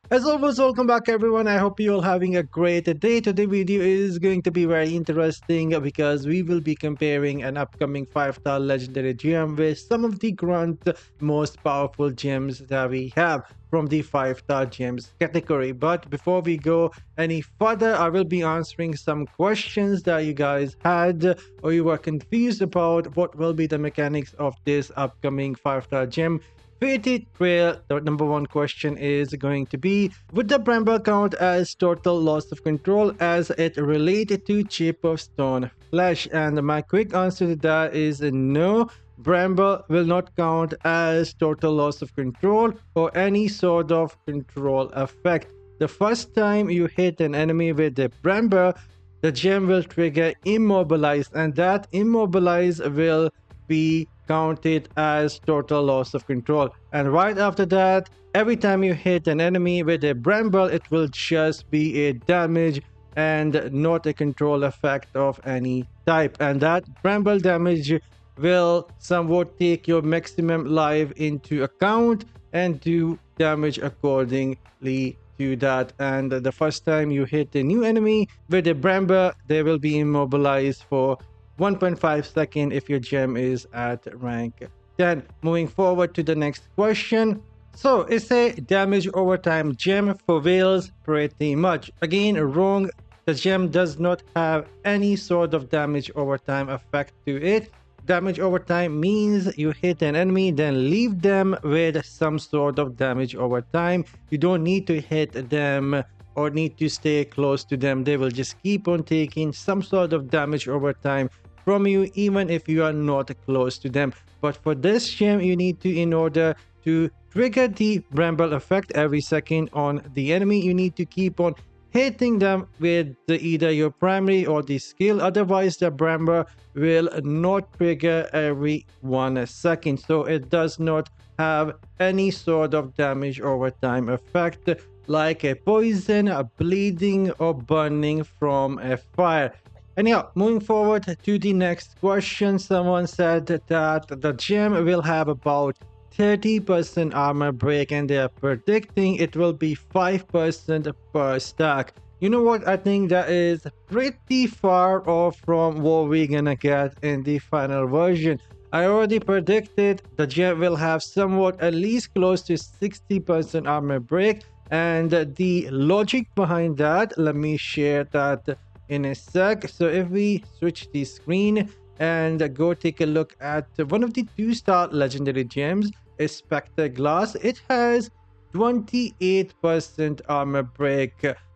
As always, welcome back everyone. I hope you're all having a great day. Today's video is going to be very interesting because we will be comparing an upcoming 5-star legendary gem with some of the current most powerful gems that we have from the 5-star gems category. But before we go any further, I will be answering some questions that you guys had or you were confused about what will be the mechanics of this upcoming 5-star gem. Faded Trail, the number one question is going to be: would the Bramble count as total loss of control as it related to chip of stone flesh? And my quick answer to that is no. Bramble will not count as total loss of control or any sort of control effect. The first time you hit an enemy with the Bramble, the gem will trigger Immobilize, and that Immobilize will be counted as total loss of control. And right after that, every time you hit an enemy with a Bramble, it will just be a damage and not a control effect of any type. And that Bramble damage will somewhat take your maximum life into account and do damage accordingly to that. And the first time you hit a new enemy with a Bramble, they will be immobilized for 1.5 seconds if your gem is at rank 10. Moving forward to the next question. So it's a damage over time gem for whales pretty much. Again, wrong. The gem does not have any sort of damage over time effect to it. Damage over time means you hit an enemy, then leave them with some sort of damage over time. You don't need to hit them or need to stay close to them. They will just keep on taking some sort of damage over time from you, even if you are not close to them. But for this gem, you need to, in order to trigger the Bramble effect every second on the enemy, you need to keep on hitting them with either your primary or the skill. Otherwise, the Bramble will not trigger every 1 second. So it does not have any sort of damage over time effect like a poison, a bleeding, or burning from a fire. Anyhow, moving forward to the next question, someone said that the gem will have about 30% armor break and they are predicting it will be 5% per stack. You know what? I think that is pretty far off from what we're gonna get in the final version. I already predicted the gem will have somewhat at least close to 60% armor break, and the logic behind that, let me share that in a sec. So if we switch the screen and go take a look at one of the 2-star legendary gems, is Specter glass. It has 28% armor break,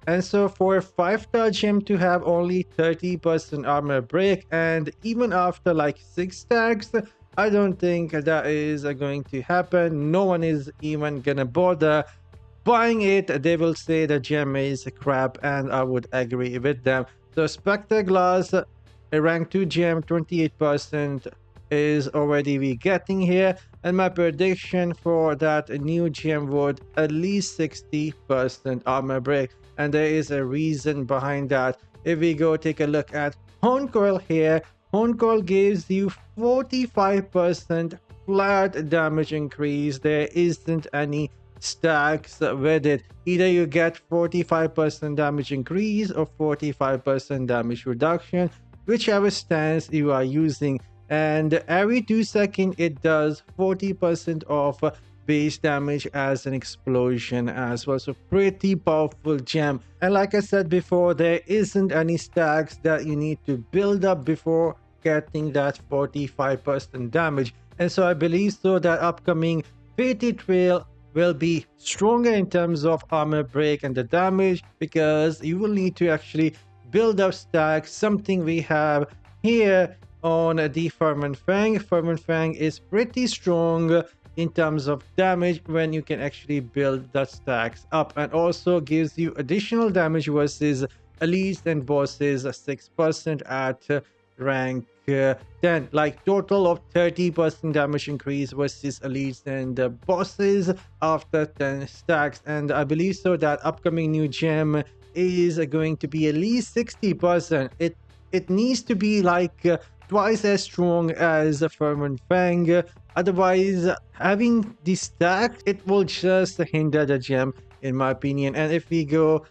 and so for a 5-star gem to have only 30% armor break, and even after like 6 stacks, I don't think that is going to happen. No one is even gonna bother buying it. They will say the gem is crap, and I would agree with them. So Specter glass, a rank 2 gem, 28% is already we getting here, and my prediction for that new gem would at least 60% armor break, and there is a reason behind that. If we go take a look at Horn Coil here, Horn Coil gives you 45% flat damage increase. There isn't any stacks with it. Either you get 45% damage increase or 45% damage reduction, whichever stance you are using. And every 2 seconds it does 40% of base damage as an explosion as well. So pretty powerful gem. And like I said before, there isn't any stacks that you need to build up before getting that 45% damage. And so I believe so that upcoming Fate Trail will be stronger in terms of armor break and the damage, because you will need to actually build up stacks, something we have here on the Fervent Fang. Fervent Fang is pretty strong in terms of damage when you can actually build the stacks up, and also gives you additional damage versus elites and bosses, 6% at rank 10, like total of 30% damage increase versus elites and bosses after 10 stacks. And I believe so that upcoming new gem is going to be at least 60%. It needs to be like twice as strong as a Fervent Fang. Otherwise, having the stack, it will just hinder the gem in my opinion. And if we go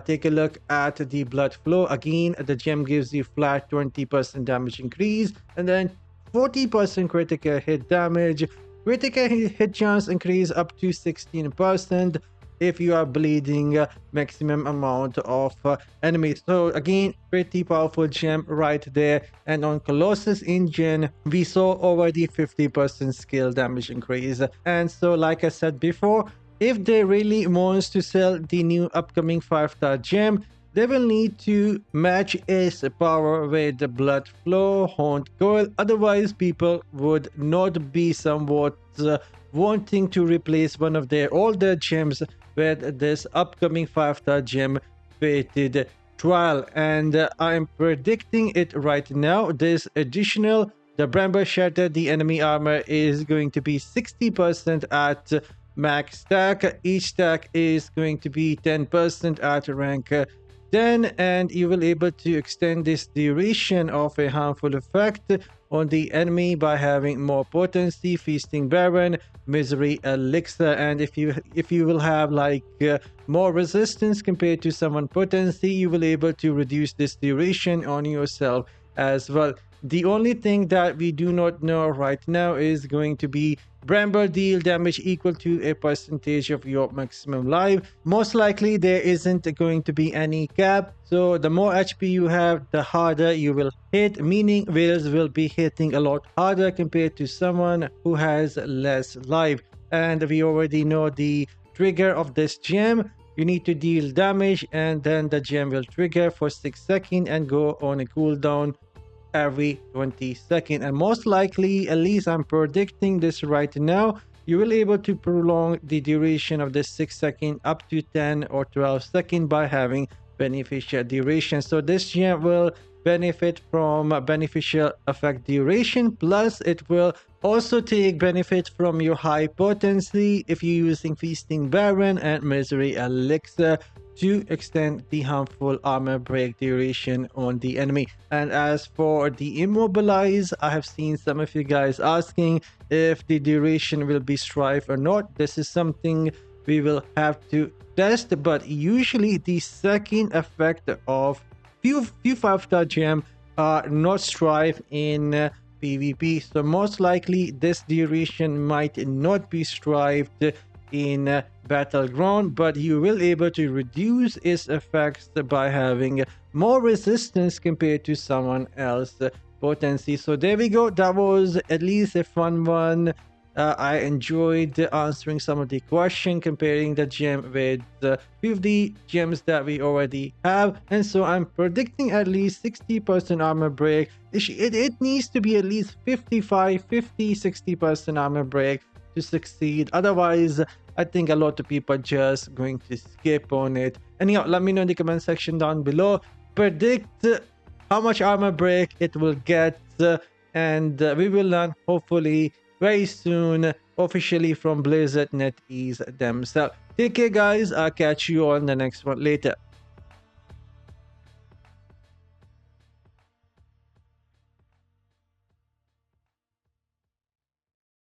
take a look at the blood flow, again the gem gives you flat 20% damage increase, and then 40% critical hit damage. Critical hit chance increase up to 16% if you are bleeding maximum amount of enemies. So again, pretty powerful gem right there. And on Colossus Engine, we saw already 50% skill damage increase. And so like I said before, if they really wants to sell the new upcoming 5-star gem, they will need to match its power with the blood flow, haunt coil. Otherwise, people would not be somewhat wanting to replace one of their older gems with this upcoming 5-star gem fated trial. And I'm predicting it right now. This additional, the Brambles shatter, the enemy armor is going to be 60% at max stack. Each stack is going to be 10% at rank 10, and you will able to extend this duration of a harmful effect on the enemy by having more potency, feasting baron, misery elixir. And if you will have like more resistance compared to someone potency, you will able to reduce this duration on yourself as well. The only thing that we do not know right now is going to be Bramble deal damage equal to a percentage of your maximum life. Most likely there isn't going to be any cap, so the more HP you have, the harder you will hit, meaning whales will be hitting a lot harder compared to someone who has less life. And we already know the trigger of this gem. You need to deal damage, and then the gem will trigger for 6 seconds and go on a cooldown every 20 seconds. And most likely, at least I'm predicting this right now, you will able to prolong the duration of the 6 seconds up to 10 or 12 seconds by having beneficial duration. So this gem will benefit from beneficial effect duration, plus it will also take benefit from your high potency if you're using feasting baron and misery elixir to extend the harmful armor break duration on the enemy. And as for the immobilize, I have seen some of you guys asking if the duration will be strife or not. This is something we will have to test, but usually the second effect of few 5-star gem are not strife in PvP, so most likely this duration might not be strived in battleground, but you will able to reduce its effects by having more resistance compared to someone else potency. So there we go, that was at least a fun one. I enjoyed answering some of the question, comparing the gem with few of the gems that we already have. And so I'm predicting at least 60% armor break. It needs to be at least 60% armor break to succeed. Otherwise, I think a lot of people are just going to skip on it. Anyhow, let me know in the comment section down below. Predict how much armor break it will get, and we will learn hopefully very soon officially from Blizzard NetEase themselves. Take care guys, I'll catch you on the next one later.